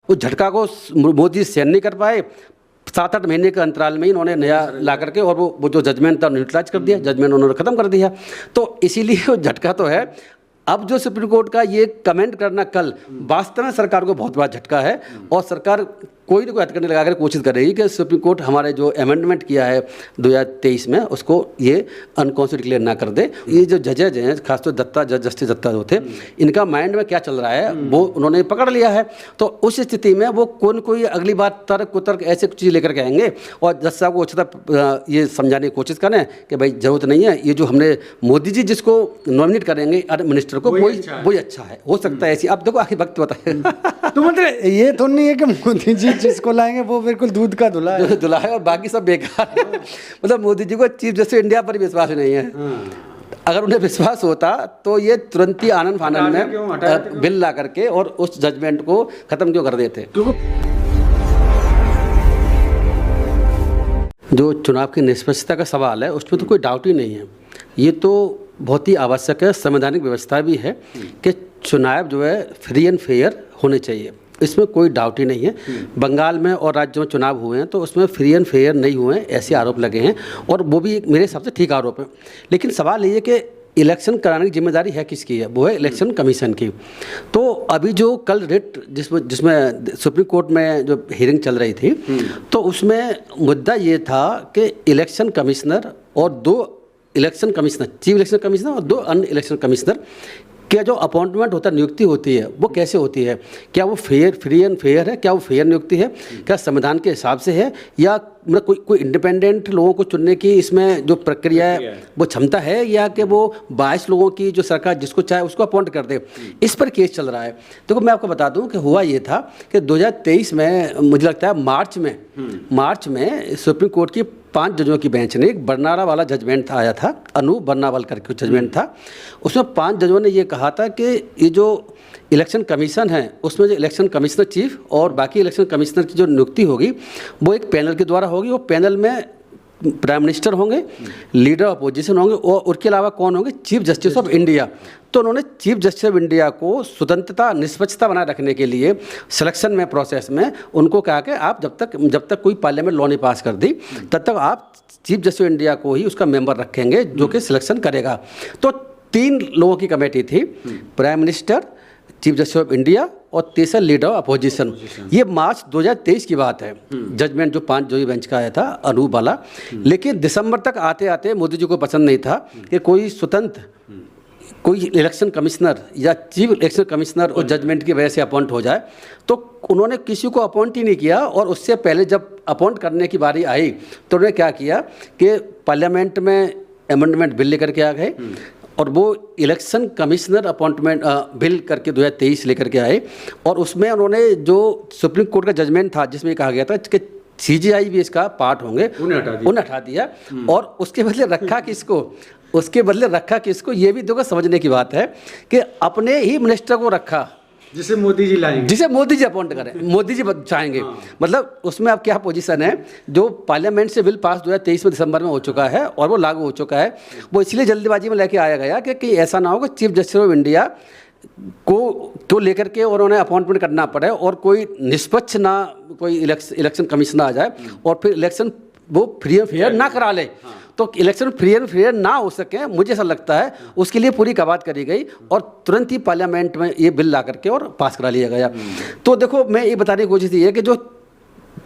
उस झटका को मोदी सहन नहीं कर पाए। 7-8 महीने के अंतराल में ही इन्होंने नया ला करके और वो जो जजमेंट था न्यूट्रलाइज कर दिया, जजमेंट उन्होंने खत्म कर दिया। तो इसीलिए वो झटका तो है। अब जो सुप्रीम कोर्ट का ये कमेंट करना कल वास्तव में सरकार को बहुत बड़ा झटका है और सरकार कोई ना कोई हथकंडे लगा कर कोशिश करेगी कि सुप्रीम कोर्ट हमारे जो अमेंडमेंट किया है 2023 में उसको ये अनकॉन्स्टिट्यूशनल डिक्लेयर ना कर दे। ये जो जजेज हैं, खासतौर दत्ता जस्टिस दत्ता जो थे, इनका माइंड में क्या चल रहा है वो उन्होंने पकड़ लिया है। तो उस स्थिति में वो कोई अगली बार तर्क कुतर्क ऐसे चीज़ लेकर के आएंगे और जज साहब को अच्छी ये समझाने की कोशिश करें कि भाई जरूरत नहीं है, ये जो हमने मोदी जी जिसको नॉमिनेट करेंगे मिनिस्टर को वही अच्छा है, हो सकता है ऐसी। अब देखो आखिर वक्त बताए। तो मतलब ये तो नहीं है कि मोदी जी जिसको लाएंगे वो बिल्कुल दूध का धुला है और बाकी सब बेकार है। मतलब मोदी जी को चीफ जस्टिस इंडिया पर विश्वास नहीं है। अगर उन्हें विश्वास होता तो ये तुरंत ही आनंद फानन में बिल ला करके और उस जजमेंट को खत्म क्यों कर देते। जो चुनाव की निष्पक्षता का सवाल है उसमें तो कोई डाउट ही नहीं है। ये तो बहुत ही आवश्यक है, संवैधानिक व्यवस्था भी है कि चुनाव जो है फ्री एंड फेयर होने चाहिए, इसमें कोई डाउट ही नहीं है। बंगाल में और राज्यों में चुनाव हुए हैं तो उसमें फ्री एंड फेयर नहीं हुए हैं, ऐसे आरोप लगे हैं और वो भी मेरे हिसाब से ठीक आरोप है। लेकिन सवाल ये है कि इलेक्शन कराने की जिम्मेदारी है किसकी है, वो है इलेक्शन कमीशन की। तो अभी जो कल रिट जिसमें सुप्रीम कोर्ट में जो हियरिंग चल रही थी तो उसमें मुद्दा ये था कि इलेक्शन कमिश्नर और 2 election commissioner, chief election commissioner और 2 अन्य इलेक्शन कमिश्नर क्या जो अपॉइंटमेंट होता है, नियुक्ति होती है, वो कैसे होती है, क्या वो फ्री एंड फेयर है, क्या वो फेयर नियुक्ति है, क्या संविधान के हिसाब से है या मतलब कोई इंडिपेंडेंट लोगों को चुनने की इसमें जो प्रक्रिया है वो क्षमता है या कि वो 22 लोगों की जो सरकार जिसको चाहे उसको अपॉइंट कर दे। इस पर केस चल रहा है। देखो मैं आपको बता दूं कि हुआ ये था कि 2023 में मुझे लगता है मार्च में सुप्रीम कोर्ट की 5 जजों की बेंच ने एक बरनाला वाला जजमेंट आया था, अनूप बरनावल करके जजमेंट था। उसमें 5 जजों ने ये कहा था कि ये जो इलेक्शन कमीशन है उसमें जो इलेक्शन कमिश्नर चीफ और बाकी इलेक्शन कमिश्नर की जो नियुक्ति होगी वो एक पैनल के द्वारा होगी। वो पैनल में प्राइम मिनिस्टर होंगे, लीडर अपोजिशन होंगे और उसके अलावा कौन होंगे, चीफ जस्टिस ऑफ इंडिया। तो उन्होंने चीफ जस्टिस ऑफ इंडिया को स्वतंत्रता निष्पक्षता बनाए रखने के लिए सिलेक्शन में प्रोसेस में उनको कहा कि आप जब तक कोई पार्लियामेंट लॉ नहीं पास कर दी तब तक आप चीफ जस्टिस ऑफ इंडिया को ही उसका मेंबर रखेंगे जो कि सिलेक्शन करेगा। तो 3 लोगों की कमेटी थी, prime minister, chief justice of India और तीसरा लीडर ऑफ अपोजिशन। ये मार्च 2023 की बात है। जजमेंट जो 5 जज बेंच का आया था अनूप वाला। लेकिन दिसंबर तक आते आते मोदी जी को पसंद नहीं था कि कोई स्वतंत्र कोई इलेक्शन कमिश्नर या चीफ इलेक्शन कमिश्नर और जजमेंट की वजह से अपॉइंट हो जाए। तो उन्होंने किसी को अपॉइंट ही नहीं किया और उससे पहले जब अपॉइंट करने की बारी आई तो उन्होंने क्या किया कि पार्लियामेंट में अमेंडमेंट बिल लेकर के आ गए और वो इलेक्शन कमिश्नर अपॉइंटमेंट बिल करके 2023 लेकर के आए। और उसमें उन्होंने जो सुप्रीम कोर्ट का जजमेंट था जिसमें कहा गया था कि CJI भी इसका पार्ट होंगे, उन्हें हटा दिया। और उसके बदले रखा किसको, ये भी देखो समझने की बात है कि अपने ही मिनिस्टर को रखा जिसे मोदी जी लाएंगे, जिसे मोदी जी अपॉइंट करें, मोदी जी चाहेंगे। मतलब उसमें अब क्या पोजीशन है, जो पार्लियामेंट से बिल पास 2023 में दिसंबर में हो चुका है और वो लागू हो चुका है, वो इसलिए जल्दीबाजी में लेके आया गया कि ऐसा ना हो कि चीफ जस्टिस ऑफ इंडिया को लेकर के और उन्हें अपॉइंटमेंट करना पड़े और कोई निष्पक्ष ना कोई इलेक्शन कमीशन आ जाए और फिर इलेक्शन वो फ्री एंड फेयर ना करा ले। तो इलेक्शन फ्री एंड फेयर ना हो सके, मुझे ऐसा लगता है उसके लिए पूरी कवायद करी गई और तुरंत ही पार्लियामेंट में ये बिल ला करके और पास करा लिया गया। तो देखो मैं ये बताने की कोशिश ये है कि जो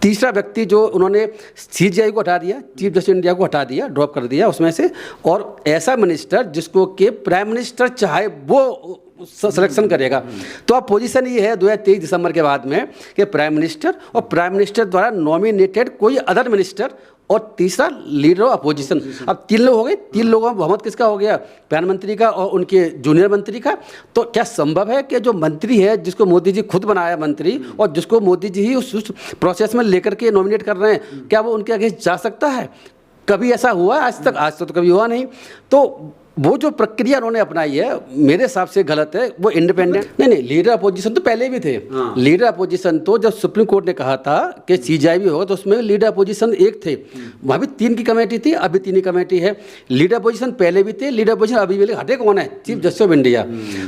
तीसरा व्यक्ति जो उन्होंने CJI को हटा दिया, चीफ जस्टिस इंडिया को हटा दिया, ड्रॉप कर दिया उसमें से, और ऐसा मिनिस्टर जिसको कि प्राइम मिनिस्टर चाहे वो सिलेक्शन करेगा। तो अब पोजीशन ये है 2023 दिसंबर के बाद में कि प्राइम मिनिस्टर और प्राइम मिनिस्टर द्वारा नॉमिनेटेड कोई अदर मिनिस्टर और तीसरा लीडर ऑफ अपोजिशन। अब 3 लोग हो गए, 3 लोगों में बहुमत किसका हो गया, प्रधानमंत्री का और उनके जूनियर मंत्री का। तो क्या संभव है कि जो मंत्री है जिसको मोदी जी खुद बनाया मंत्री और जिसको मोदी जी ही उस प्रोसेस में लेकर के नॉमिनेट कर रहे हैं, क्या वो उनके आगे जा सकता है? कभी ऐसा हुआ आज तक? आज तक तो कभी हुआ नहीं। तो वो जो प्रक्रिया उन्होंने अपनाई है मेरे हिसाब से गलत है। वो इंडिपेंडेंट नहीं, लीडर अपोजिशन तो पहले भी थे। लीडर अपोजिशन तो जब सुप्रीम कोर्ट ने कहा था कि CJI भी होगा तो उसमें लीडर अपोजिशन एक थे, वहाँ भी 3 की कमेटी थी, अभी 3 की कमेटी है। लीडर अपोजिशन पहले भी थे, लीडर अपोजिशन अभी भी हटे कौन है, चीफ जस्टिस ऑफ इंडिया।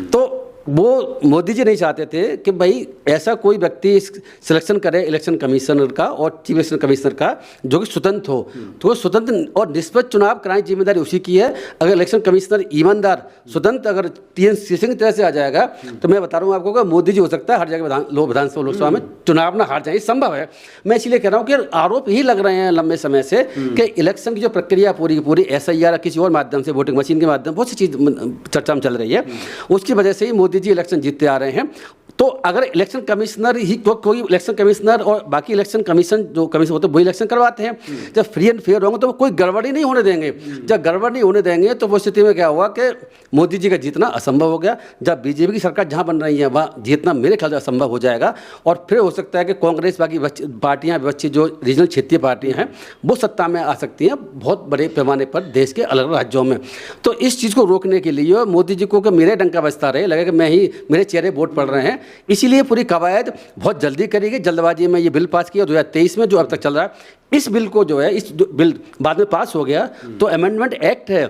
तो वो मोदी जी नहीं चाहते थे कि भाई ऐसा कोई व्यक्ति सिलेक्शन करे इलेक्शन कमिश्नर का और चीफ इलेक्शन कमिश्नर का जो कि स्वतंत्र हो, तो वो स्वतंत्र और निष्पक्ष चुनाव कराने की जिम्मेदारी उसी की है। अगर इलेक्शन कमिश्नर ईमानदार स्वतंत्र अगर TN सिंह की तरह से आ जाएगा तो मैं बता रहा हूँ आपको कि मोदी जी हो सकता है हर जगह विधानसभा लोकसभा में चुनाव ना हार जाए, संभव है। मैं इसलिए कह रहा हूँ कि आरोप ही लग रहे हैं लंबे समय से कि इलेक्शन की जो प्रक्रिया पूरी की पूरी SIR किसी और माध्यम से वोटिंग मशीन के माध्यम बहुत सी चीज़ चर्चा में चल रही है, उसकी वजह से ही मोदी जी इलेक्शन जीतते आ रहे हैं। तो अगर इलेक्शन कमिश्नर ही कोई इलेक्शन कमिश्नर और बाकी इलेक्शन कमीशन जो कमीशन होते हैं वही इलेक्शन करवाते हैं, जब फ्री एंड फेयर होंगे तो वो कोई गड़बड़ी नहीं होने देंगे। जब गड़बड़ नहीं होने देंगे तो वो स्थिति में क्या हुआ कि मोदी जी का जीतना असंभव हो गया। जब बीजेपी की सरकार जहाँ बन रही है वहाँ जीतना मेरे ख्याल से असंभव हो जाएगा और फिर हो सकता है कि कांग्रेस बाकी पार्टियाँ बच्ची जो रीजनल क्षेत्रीय पार्टियाँ हैं वो सत्ता में आ सकती हैं बहुत बड़े पैमाने पर देश के अलग अलग राज्यों में। तो इस चीज़ को रोकने के लिए मोदी जी को कि मेरे डंका बजता रहे, लगे कि मैं ही मेरे चेहरे वोट पड़ रहे हैं, इसीलिए पूरी कवायद बहुत जल्दी करेगी। जल्दबाजी में ये बिल पास किया 2023 में जो अब तक चल रहा है। इस बिल को जो है इस बिल बाद में पास हो गया तो अमेंडमेंट एक्ट है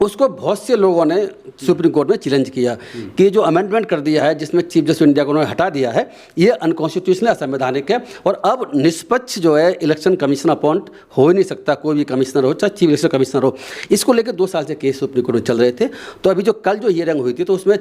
उसको बहुत से लोगों ने सुप्रीम कोर्ट में चैलेंज किया कि जो अमेंडमेंट कर दिया है जिसमें चीफ जस्टिस ऑफ इंडिया को उन्होंने हटा दिया है ये अनकॉन्स्टिट्यूशनल असंवैधानिक है और अब निष्पक्ष जो है इलेक्शन कमीशन अपॉइंट हो ही नहीं सकता, कोई भी कमिश्नर हो चाहे चीफ इलेक्शन कमिश्नर हो। इसको लेकर 2 साल से केस सुप्रीम कोर्ट में चल रहे थे। तो अभी जो कल जो हियरिंग हुई थी तो उसमें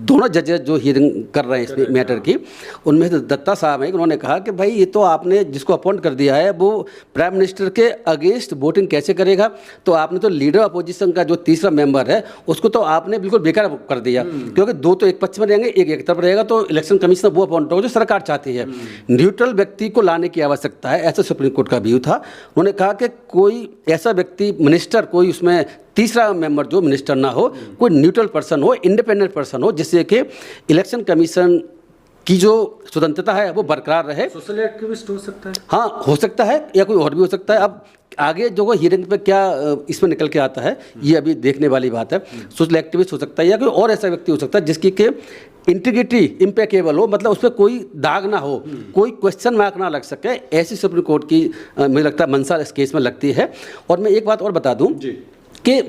दोनों जजेस जो हियरिंग कर रहे हैं इस मैटर की उनमें से दत्ता साहब हैं, उन्होंने कहा कि भाई ये तो आपने जिसको अपॉइंट कर दिया है वो प्राइम मिनिस्टर के अगेंस्ट वोटिंग कैसे करेगा, तो आपने तो लीडर अपोजिशन का जो तीसरा मेंबर है उसको तो आपने बिल्कुल बेकार कर दिया क्योंकि 2 तो एक पक्ष में रहेंगे एक तरफ रहेगा तो इलेक्शन कमिश्नर वो अपॉइंट होगा जो सरकार चाहती है। न्यूट्रल व्यक्ति को लाने की आवश्यकता है, ऐसा सुप्रीम कोर्ट का व्यू था। उन्होंने कहा कि कोई ऐसा व्यक्ति मिनिस्टर कोई उसमें तीसरा मेंबर जो मिनिस्टर ना हो, कोई न्यूट्रल पर्सन हो, इंडिपेंडेंट पर्सन हो जिससे कि इलेक्शन कमीशन की जो स्वतंत्रता है वो बरकरार रहे। सोशल एक्टिविस्ट हो सकता है, हाँ हो सकता है या कोई और भी हो सकता है। अब आगे जो हियरिंग पे क्या इसमें निकल के आता है ये अभी देखने वाली बात है। सोशल एक्टिविस्ट हो सकता है या कोई और ऐसा व्यक्ति हो सकता है जिसकी के इंटीग्रिटी इम्पेकेबल हो, मतलब उस पर कोई दाग ना हो, कोई क्वेश्चन मार्क ना लग सके, ऐसी सुप्रीम कोर्ट की मुझे लगता है मंशा इस केस में लगती है। और मैं एक बात और बता दूं कि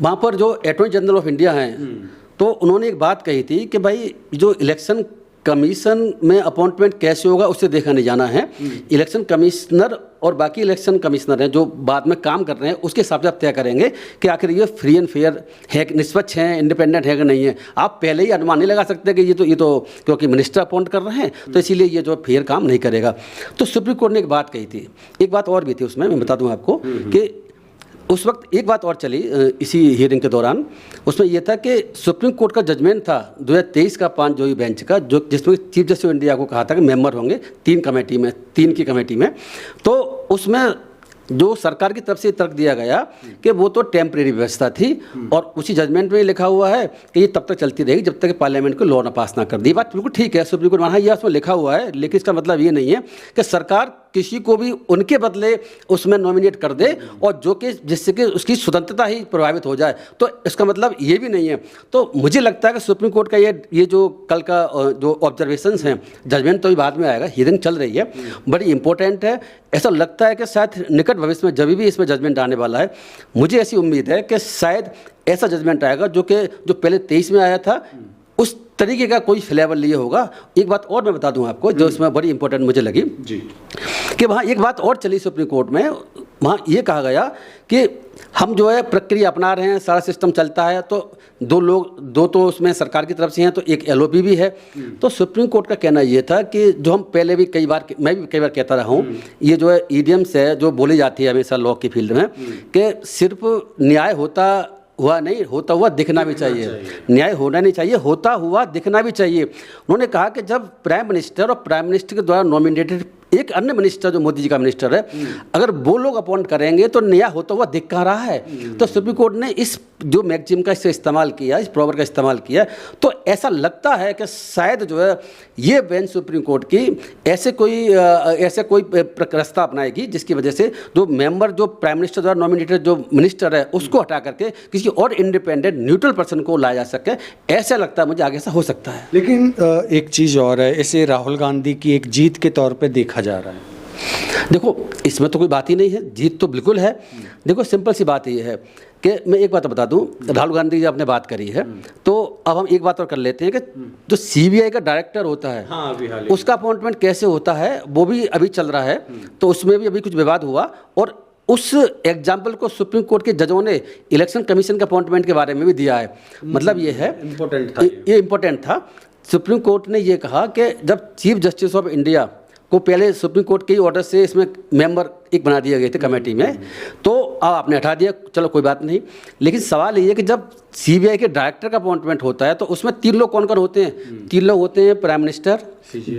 वहाँ पर जो अटॉर्नी जनरल ऑफ इंडिया हैं तो उन्होंने एक बात कही थी कि भाई जो इलेक्शन कमीशन में अपॉइंटमेंट कैसे होगा उससे देखा नहीं जाना है। इलेक्शन कमिश्नर और बाकी इलेक्शन कमिश्नर हैं जो बाद में काम कर रहे हैं उसके हिसाब से आप तय करेंगे कि आखिर ये फ्री एंड फेयर है, निष्पक्ष है, इंडिपेंडेंट है कि नहीं है। आप पहले ही अनुमान नहीं लगा सकते कि ये तो क्योंकि मिनिस्टर अपॉइंट कर रहे हैं तो इसीलिए ये जो फेयर काम नहीं करेगा। तो सुप्रीम कोर्ट ने एक बात कही थी, एक बात और भी थी उसमें, मैं बता दूं आपको कि उस वक्त एक बात और चली इसी हियरिंग के दौरान, उसमें यह था कि सुप्रीम कोर्ट का जजमेंट था 2023 का 5 जोई बेंच का जो जिसमें चीफ जस्टिस ऑफ इंडिया को कहा था कि मेंबर होंगे 3 की कमेटी में। तो उसमें जो सरकार की तरफ से तर्क दिया गया कि वो तो टेम्परेरी व्यवस्था थी और उसी जजमेंट में लिखा हुआ है कि ये तब तक चलती रहेगी जब तक पार्लियामेंट को लॉ ना पास ना कर दी। बात बिल्कुल ठीक है, सुप्रीम कोर्ट माना, यह उसमें लिखा हुआ है, लेकिन इसका मतलब ये नहीं है कि सरकार किसी को भी उनके बदले उसमें नॉमिनेट कर दे और जो कि जिससे कि उसकी स्वतंत्रता ही प्रभावित हो जाए, तो इसका मतलब ये भी नहीं है। तो मुझे लगता है कि सुप्रीम कोर्ट का ये जो कल का जो ऑब्जर्वेशंस हैं, जजमेंट तो भी बाद में आएगा, हियरिंग चल रही है, बड़ी इंपॉर्टेंट है। ऐसा लगता है कि शायद निकट भविष्य में जब भी इसमें जजमेंट आने वाला है, मुझे ऐसी उम्मीद है कि शायद ऐसा जजमेंट आएगा जो पहले 23 में आया था उस तरीके का कोई फ्लेवर लिए होगा। एक बात और मैं बता दूं आपको जो इसमें बड़ी इंपॉर्टेंट मुझे लगी जी, कि वहाँ एक बात और चली सुप्रीम कोर्ट में, वहाँ ये कहा गया कि हम जो है प्रक्रिया अपना रहे हैं, सारा सिस्टम चलता है, तो 2 तो उसमें सरकार की तरफ से हैं तो एक LOP भी है। तो सुप्रीम कोर्ट का कहना ये था कि जो हम पहले भी मैं भी कई बार कहता रहा हूँ, ये जो है ईडियम्स है जो बोली जाती है हमेशा लॉ की फील्ड में कि सिर्फ न्याय होता हुआ नहीं, होता हुआ दिखना भी चाहिए। न्याय होना नहीं चाहिए, होता हुआ दिखना भी चाहिए। उन्होंने कहा कि जब प्राइम मिनिस्टर और प्राइम मिनिस्टर के द्वारा नॉमिनेटेड एक अन्य मिनिस्टर जो मोदी जी का मिनिस्टर है, अगर वो लोग अपॉइंट करेंगे तो न्याय होता हुआ दिख कहाँ रहा है। तो सुप्रीम कोर्ट ने इस जो मैक्सिम का इससे इस्तेमाल किया, इस प्रॉवर का इस्तेमाल किया, तो ऐसा लगता है कि शायद जो है ये बेंच सुप्रीम कोर्ट की ऐसे कोई रास्ता अपनाएगी जिसकी वजह से जो मेंबर जो प्राइम मिनिस्टर द्वारा नॉमिनेटेड जो मिनिस्टर है उसको हटा करके किसी और इंडिपेंडेंट न्यूट्रल पर्सन को लाया जा सके। ऐसा लगता है मुझे आगे ऐसा हो सकता है। लेकिन एक चीज़ और है, इसे राहुल गांधी की एक जीत के तौर पे देखा जा रहा है। देखो इसमें तो कोई बात ही नहीं है, जीत तो बिल्कुल है। देखो सिंपल सी बात ये है कि मैं एक बात बता दूं, राहुल गांधी जी आपने बात करी है, तो अब हम एक बात और कर लेते हैं कि जो सीबीआई का डायरेक्टर होता है, हाँ, अभी हाल ही उसका अपॉइंटमेंट कैसे होता है वो भी अभी चल रहा है। तो उसमें भी अभी कुछ विवाद हुआ, और उस एग्जाम्पल को सुप्रीम कोर्ट के जजों ने इलेक्शन कमीशन के अपॉइंटमेंट के बारे में भी दिया है। मतलब ये है, इम्पोर्टेंट था ये इम्पोर्टेंट था। सुप्रीम कोर्ट ने ये कहा कि जब चीफ जस्टिस ऑफ इंडिया को पहले सुप्रीम कोर्ट के ही ऑर्डर से इसमें मेंबर एक बना दिए गए थे कमेटी में, तो अब आपने हटा दिया, चलो कोई बात नहीं। लेकिन सवाल ये है कि जब सीबीआई के डायरेक्टर का अपॉइंटमेंट होता है तो उसमें 3 लोग कौन कौन होते हैं? 3 लोग होते हैं प्राइम मिनिस्टर,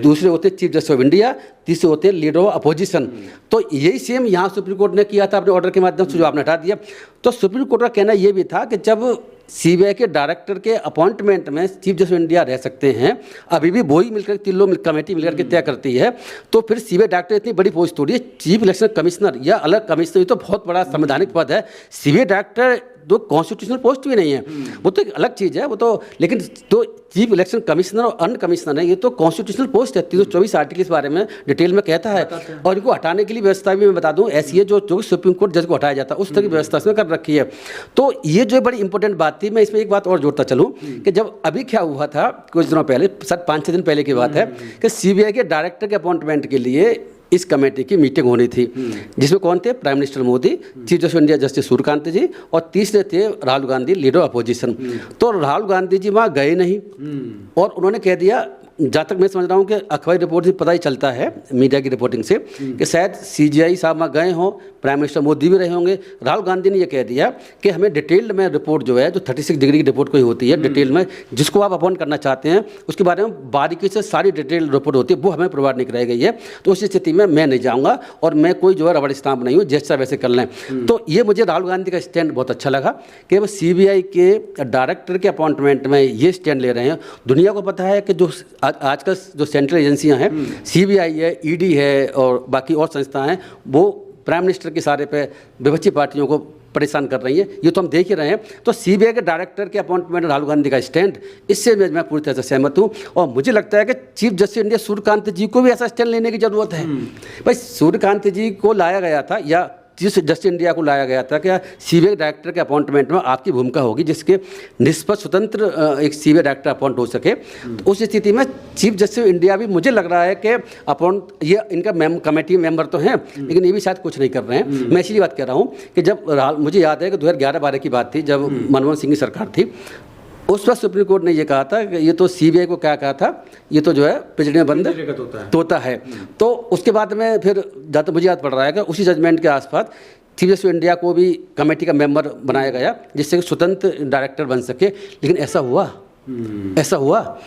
दूसरे होते हैं चीफ जस्टिस ऑफ इंडिया, तीसरे होते हैं लीडर ऑफ अपोजिशन। तो यही सेम यहाँ सुप्रीम कोर्ट ने किया था अपने ऑर्डर के माध्यम से, जो आपने हटा दिया। तो सुप्रीम कोर्ट का कहना ये भी था कि जब सीबीआई के डायरेक्टर के अपॉइंटमेंट में चीफ जस्टिस ऑफ इंडिया रह सकते हैं, अभी भी वही मिलकर 3 लोग कमेटी मिलकर के तय करती है, तो फिर सीबीआई डायरेक्टर इतनी बड़ी पोस्ट थोड़ी है। चीफ इलेक्शन कमिश्नर या अलग कमिश्नर, ये तो बहुत बड़ा संवैधानिक पद है। सीबीआई डायरेक्टर तो कॉन्स्टिट्यूशनल पोस्ट भी नहीं है, वो तो एक अलग चीज़ है वो तो। लेकिन तो चीफ इलेक्शन कमिश्नर और अन्य कमिश्नर है, ये तो कॉन्स्टिट्यूशनल पोस्ट है। 324 आर्टिकल इस बारे में डिटेल में कहता है। और इनको हटाने के लिए व्यवस्था भी मैं बता दूं ऐसी है जो सुप्रीम कोर्ट जज को हटाया जाता है, उस तरह की व्यवस्था इसमें कर रखी है। तो ये जो बड़ी इंपॉर्टेंट बात थी, मैं इसमें एक बात और जोड़ता चलूँ कि जब अभी क्या हुआ था कुछ दिनों पहले, 5-6 दिन पहले की बात है, कि सीबीआई के डायरेक्टर के अपॉइंटमेंट के लिए इस कमेटी की मीटिंग होनी थी, जिसमें कौन थे? Prime minister Modi, chief justice of India justice Suryakant ji, और तीसरे थे राहुल गांधी, लीडर अपोजिशन। तो राहुल गांधी जी वहाँ गए नहीं, और उन्होंने कह दिया, जहाँ तक मैं समझ रहा हूँ कि अखबारी रिपोर्ट से पता ही चलता है, मीडिया की रिपोर्टिंग से, कि शायद सीजीआई साहब वहाँ गए हों, प्राइम मिनिस्टर मोदी भी रहे होंगे। राहुल गांधी ने यह कह दिया कि हमें डिटेल्ड में रिपोर्ट जो है, जो 36 डिग्री की रिपोर्ट कोई होती है डिटेल में, जिसको आप अपॉइंट करना चाहते हैं उसके बारे में बारीकी से सारी डिटेल रिपोर्ट होती है, वो हमें प्रोवाइड नहीं कराई गई है। तो उस स्थिति में मैं नहीं जाऊँगा, और मैं कोई जो है रबड़ स्टाम्प नहीं हूँ, जैसा वैसे कर लें। तो ये मुझे राहुल गांधी का स्टैंड बहुत अच्छा लगा कि वो सीबीआई के डायरेक्टर के अपॉइंटमेंट में ये स्टैंड ले रहे हैं। दुनिया को पता है कि जो आजकल जो सेंट्रल एजेंसियां हैं, सीबीआई है, ईडी है और बाकी और संस्थाएं हैं, वो प्राइम मिनिस्टर के सारे पे विपक्षी पार्टियों को परेशान कर रही है, ये तो हम देख ही रहे हैं। तो सीबीआई के डायरेक्टर के अपॉइंटमेंट राहुल गांधी का स्टैंड, इससे मैं पूरी तरह से सहमत हूँ। और मुझे लगता है कि चीफ जस्टिस इंडिया सूर्यकांत जी को भी ऐसा स्टैंड लेने की जरूरत है। भाई सूर्यकांत जी को लाया गया था, या चीफ जस्टिस इंडिया को लाया गया था कि सीबीआई डायरेक्टर के अपॉइंटमेंट में आपकी भूमिका होगी, जिसके निष्पक्ष स्वतंत्र एक सीबीआई डायरेक्टर अपॉइंट हो सके। तो उस स्थिति में चीफ जस्टिस इंडिया भी, मुझे लग रहा है कि अपॉइंट, ये इनका कमेटी मेंबर तो हैं, लेकिन ये भी शायद कुछ नहीं कर रहे हैं। मैं इसीलिए बात कह रहा हूँ कि जब मुझे याद है कि 2011-12 की बात थी, जब मनमोहन सिंह की सरकार थी, उस वक्त सुप्रीम कोर्ट ने ये कहा था कि ये तो सीबीआई को क्या कहा था, ये तो जो है पिंजरे में बंद तोता है। तो उसके बाद में फिर जहाँ तक मुझे याद पड़ रहा है कि उसी जजमेंट के आसपास चीफ जस्टिस इंडिया को भी कमेटी का मेंबर बनाया गया, जिससे कि स्वतंत्र डायरेक्टर बन सके। लेकिन ऐसा हुआ? ऐसा हुआ?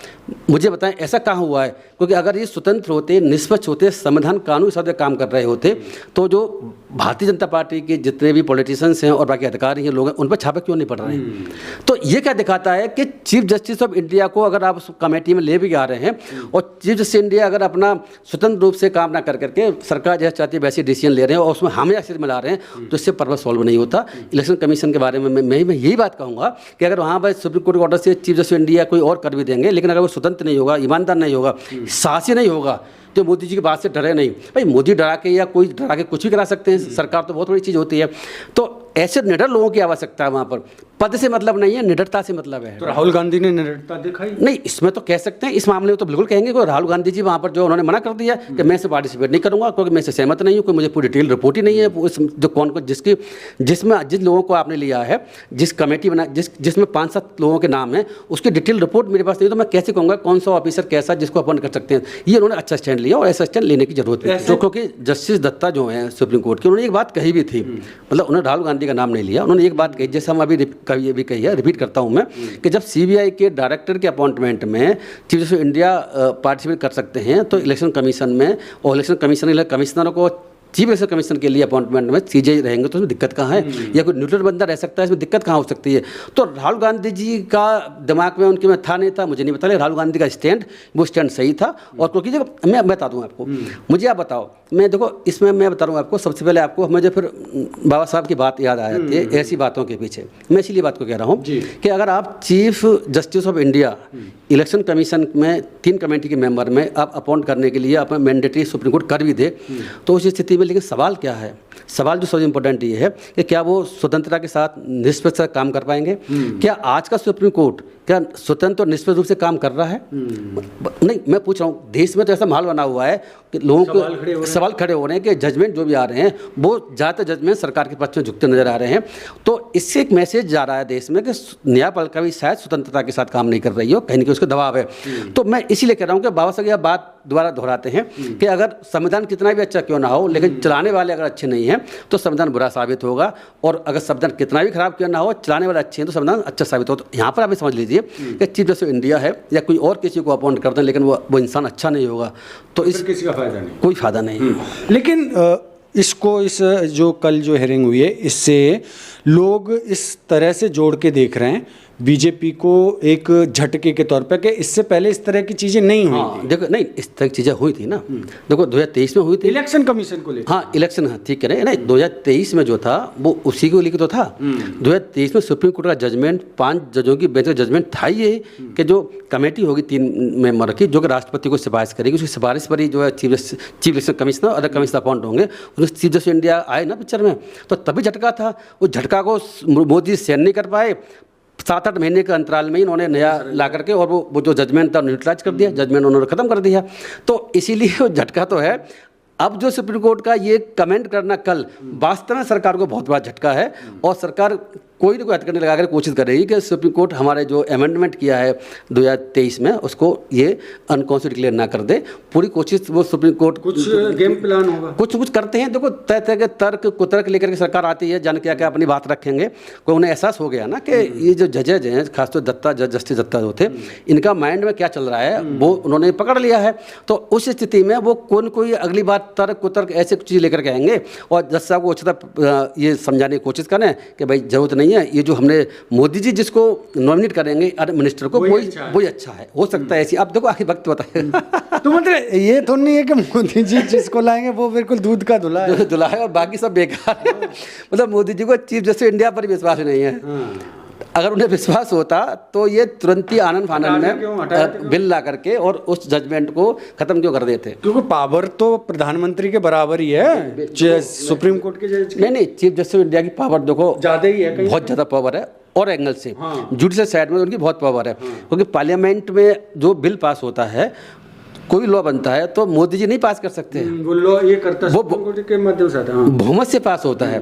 मुझे बताएं, ऐसा कहाँ हुआ है? क्योंकि अगर ये स्वतंत्र होते, निष्पक्ष होते, संविधान कानून के साथ काम कर रहे होते, तो जो भारतीय जनता पार्टी के जितने भी पॉलिटिशियंस हैं और बाकी अधिकारी हैं, लोग हैं, उन पर छापे क्यों नहीं पड़ रहे हैं? तो ये क्या दिखाता है कि चीफ जस्टिस ऑफ इंडिया को अगर आप उस कमेटी में ले भी आ रहे हैं, और चीफ जस्टिस इंडिया अगर अपना स्वतंत्र रूप से काम ना करके सरकार जैसे चाहती है वैसे डिसीजन ले रहे हैं और उसमें हमें एक्सेस मिला रहे हैं, तो इससे पर्पस सॉल्व नहीं होता। इलेक्शन कमीशन के बारे में मैं यही बात कहूँगा कि अगर वहाँ पर सुप्रीम कोर्ट के ऑर्डर से चीफ जस्टिस इंडिया कोई और कर भी देंगे, लेकिन अगर वो स्वतंत्र नहीं होगा, ईमानदार नहीं होगा, साहसी नहीं होगा, तो मोदी जी की बात से डरे नहीं। भाई मोदी डरा के या कोई डरा के कुछ भी करा सकते हैं, सरकार तो बहुत बड़ी चीज़ होती है। तो ऐसे निडर लोगों की आवश्यकता है वहाँ पर। पद से मतलब नहीं है, निडरता से मतलब है। तो राहुल गांधी ने निडरता दिखाई नहीं? इसमें तो कह सकते हैं, इस मामले में तो बिल्कुल कहेंगे कि राहुल गांधी जी वहाँ पर जो उन्होंने मना कर दिया कि मैं इसे पार्टिसिपेट नहीं करूँगा, क्योंकि मैं इसे सहमत नहीं हूँ, कोई मुझे पूरी डिटेल रिपोर्ट ही नहीं है। जो कौन को जिन लोगों को आपने लिया है, जिस कमेटी बना, जिसमें 5-7 लोगों के नाम है, उसकी डिटेल रिपोर्ट मेरे पास नहीं, तो मैं कैसे कहूँगा कौन सा ऑफिसर कैसा जिसको अपॉइंट कर सकते हैं। ये उन्होंने अच्छा स्टैंड लिया, और ऐसा स्टैंड लेने की जरूरत है। तो क्योंकि जस्टिस दत्ता जो है सुप्रीम कोर्ट के, उन्होंने एक बात कही भी थी, मतलब उन्होंने राहुल गांधी का नाम नहीं लिया, उन्होंने एक बात कही, जैसे हम अभी कही है, रिपीट करता हूं मैं, कि जब सीबीआई के डायरेक्टर के अपॉइंटमेंट में चीफ जस्टिस इंडिया पार्टिसिपेट कर सकते हैं, तो इलेक्शन कमीशन में, और इलेक्शन कमिश्नरों को चीफ इलेक्शन कमीशन के लिए अपॉइंटमेंट में सीजीआई रहेंगे, तो उसमें दिक्कत कहाँ है? या कोई न्यूट्रल बंदा रह सकता है, इसमें दिक्कत कहाँ हो सकती है? तो राहुल गांधी जी का दिमाग में, उनके में था नहीं था मुझे नहीं पता, लेकिन राहुल गांधी का स्टैंड, वो स्टैंड सही था। और क्योंकि मैं बता दूँ आपको, मुझे आप बताओ, मैं देखो इसमें मैं बता रहा हूँ आपको, सबसे पहले आपको मुझे फिर बाबा साहब की बात याद आ जाती है ऐसी बातों के पीछे। मैं इसीलिए बात को कह रहा हूँ कि अगर आप chief justice of India election commission में 3 कमेटी के मेंबर में आप अपॉइंट करने के लिए अपना मैंडेटरी सुप्रीम कोर्ट कर भी दे, तो उस स्थिति में, लेकिन सवाल क्या है, सवाल जो सबसे इम्पोर्टेंट ये है कि क्या वो स्वतंत्रता के साथ निष्पक्ष काम कर पाएंगे? क्या आज का सुप्रीम कोर्ट क्या स्वतंत्र और निष्पक्ष रूप से काम कर रहा है? नहीं, मैं पूछ रहा हूँ, देश में तो ऐसा माहौल बना हुआ है कि लोगों को सवाल खड़े हो रहे हैं कि जजमेंट जो भी आ रहे हैं वो ज़्यादातर जजमेंट सरकार के पक्ष में झुकते नजर आ रहे हैं। तो इससे एक मैसेज जा रहा है देश में कि न्यायपालिका भी शायद स्वतंत्रता के साथ काम नहीं कर रही हो, कहीं ना कहीं उसका दबाव है। तो मैं इसीलिए कह रहा हूँ कि बाबा साहब यह बात दोबारा दोहराते हैं कि अगर संविधान कितना भी अच्छा क्यों ना हो, लेकिन चलाने वाले अगर अच्छे नहीं हैं तो संविधान बुरा साबित होगा, और अगर संविधान कितना भी खराब क्यों ना हो, चलाने वाले अच्छे हैं तो संविधान अच्छा साबित हो। तो यहाँ पर आप समझ लीजिए कि चीफ जस्टिस इंडिया है या कोई और किसी को अपॉइंट करते हैं, लेकिन वो इंसान अच्छा नहीं होगा तो इस किसी का फायदा नहीं, कोई फायदा नहीं। लेकिन इसको, इस जो कल जो हेयरिंग हुई है, इससे लोग इस तरह से जोड़ के देख रहे हैं बीजेपी को एक झटके के तौर पे कि इससे पहले इस तरह की चीजें नहीं हुई थी। देखो, नहीं, इस तरह की चीज़ें हुई थी ना, देखो 2023 में हुई थी इलेक्शन कमीशन को लेकर। हाँ, इलेक्शन, हाँ ठीक कह रहे हैं। नहीं, 2023 में जो था वो उसी को लेकर तो था। 2023 में सुप्रीम कोर्ट का जजमेंट, 5 जजों की बेंच का जजमेंट था ये कि जो कमेटी होगी 3 मेंबर की, जो कि राष्ट्रपति को सिफारिश करेगी, उसकी सिफारिश पर ही जो है chief election commissioner, other commissioner appoint होंगे। उसमें चीफ जस्टिस इंडिया आए ना पिक्चर में, तो तभी झटका था। उस झटका को मोदी सहन नहीं कर पाए, 7-8 महीने के अंतराल में इन्होंने नया ला करके और वो जो जजमेंट था न्यूट्रलाइज कर दिया, जजमेंट उन्होंने खत्म कर दिया। तो इसीलिए वो झटका तो है। अब जो सुप्रीम कोर्ट का ये कमेंट करना कल, वास्तव में सरकार को बहुत बड़ा झटका है, और सरकार कोई ना कोई हथकंडे लगा कर कोशिश कर रही है कि सुप्रीम कोर्ट हमारे जो अमेंडमेंट किया है 2023 में उसको ये अनकॉन्स्टिट्यूशनल डिक्लेयर ना कर दे। पूरी कोशिश वो सुप्रीम कोर्ट कुछ गेम प्लान होगा, कुछ करते हैं। देखो, तरह तरह के तर्क कुतर्क लेकर के सरकार आती है, जान क्या क्या अपनी बात रखेंगे। कोई उन्हें एहसास हो गया ना कि ये जो जजेज हैं, खासतौर दत्ता, जस्टिस दत्ता जो थे, इनका माइंड में क्या चल रहा है वो उन्होंने पकड़ लिया है। तो उस स्थिति में वो कोई अगली बात तर्क कुतर्क ऐसे कुछ चीज़ लेकर के आएंगे, और जज साहब को उचित ये समझाने की कोशिश करें कि भाई जरूरत नहीं है, ये जो हमने मोदी जी जिसको नॉमिनेट करेंगे मिनिस्टर को, वही अच्छा है, हो सकता है ऐसी। अब देखो आखिर वक्त बताए। तो मतलब ये तो नहीं है कि मोदी जी जिसको लाएंगे वो बिल्कुल दूध का धुला है और बाकी सब बेकार है। मतलब मोदी जी को चीफ जस्टिस इंडिया पर विश्वास नहीं है। अगर उन्हें विश्वास होता तो ये तुरंत ही आनंद फानन में बिल ला करके और उस जजमेंट को खत्म क्यों कर देते? क्योंकि पावर तो प्रधानमंत्री के बराबर ही है सुप्रीम कोर्ट के जज। नहीं, चीफ जस्टिस इंडिया की पावर देखो ज्यादा ही है, बहुत ज्यादा पावर है, और एंगल से जुडिशल साइड में उनकी बहुत पावर है। क्योंकि पार्लियामेंट में जो बिल पास होता है, कोई लॉ बनता है तो मोदी जी नहीं पास कर सकते। वो लॉ ये करता है, वो के माध्यम से आता है, बहुमत से पास होता है।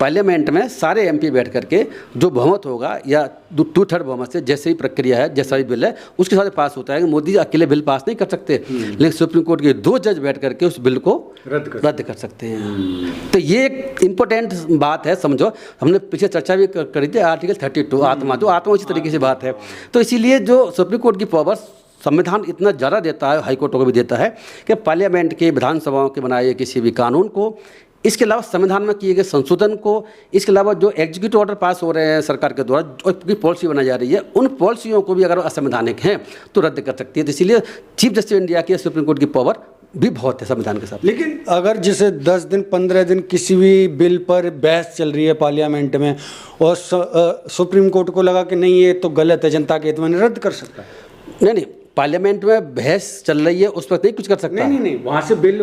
पार्लियामेंट में सारे एमपी बैठ करके जो बहुमत होगा या 2/3 बहुमत से, जैसे ही प्रक्रिया है, जैसा भी बिल है उसके साथ पास होता है। कि मोदी जी अकेले बिल पास नहीं कर सकते, लेकिन सुप्रीम कोर्ट के 2 जज बैठ करके उस बिल को रद्द कर सकते हैं। तो ये एक इम्पोर्टेंट बात है, समझो। हमने पीछे चर्चा भी करी थी आर्टिकल 32 आत्मा, जो आत्मा उसी तरीके से बात है। तो इसीलिए जो सुप्रीम कोर्ट की पावर संविधान इतना ज़्यादा देता है, हाई कोर्टों को भी देता है, कि पार्लियामेंट के, विधानसभाओं के बनाए किसी भी कानून को, इसके अलावा संविधान में किए गए संशोधन को, इसके अलावा जो एग्जीक्यूटिव ऑर्डर पास हो रहे हैं सरकार के द्वारा, जो पॉलिसी बनाई जा रही है, उन पॉलिसियों को भी अगर असंवैधानिक हैं तो रद्द कर सकती है। तो इसीलिए चीफ जस्टिस इंडिया की सुप्रीम कोर्ट की पावर भी बहुत है संविधान के साथ। लेकिन अगर जैसे 10 दिन 15 दिन किसी भी बिल पर बहस चल रही है पार्लियामेंट में, और सुप्रीम कोर्ट को लगा कि नहीं ये तो गलत है, जनता के हित में, रद्द कर सकता है। नहीं, पार्लियामेंट में बहस चल रही है, उस पर नहीं कुछ कर सकता। नहीं, वहाँ से बिल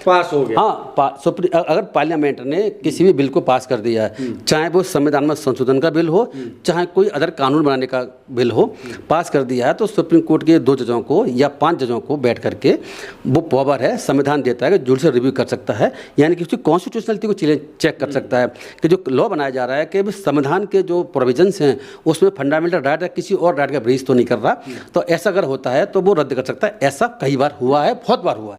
पास हो गया। हाँ, अगर पार्लियामेंट ने किसी भी बिल को पास कर दिया है, चाहे वो संविधान में संशोधन का बिल हो, चाहे कोई अदर कानून बनाने का बिल हो, पास कर दिया है, तो सुप्रीम कोर्ट के 2 जजों को या 5 जजों को बैठ करके वो पावर है, संविधान देता है कि जुडिशल रिव्यू कर सकता है, यानी कि उसकी कॉन्स्टिट्यूशनलिटी को चेक कर सकता है कि जो लॉ बनाया जा रहा है कि संविधान के जो प्रोविजंस हैं उसमें फंडामेंटल राइट या किसी और राइट का ब्रीच तो नहीं कर रहा। तो ऐसा अगर होता है तो वो रद्द कर सकता है। ऐसा कई बार हुआ है, बहुत बार हुआ है।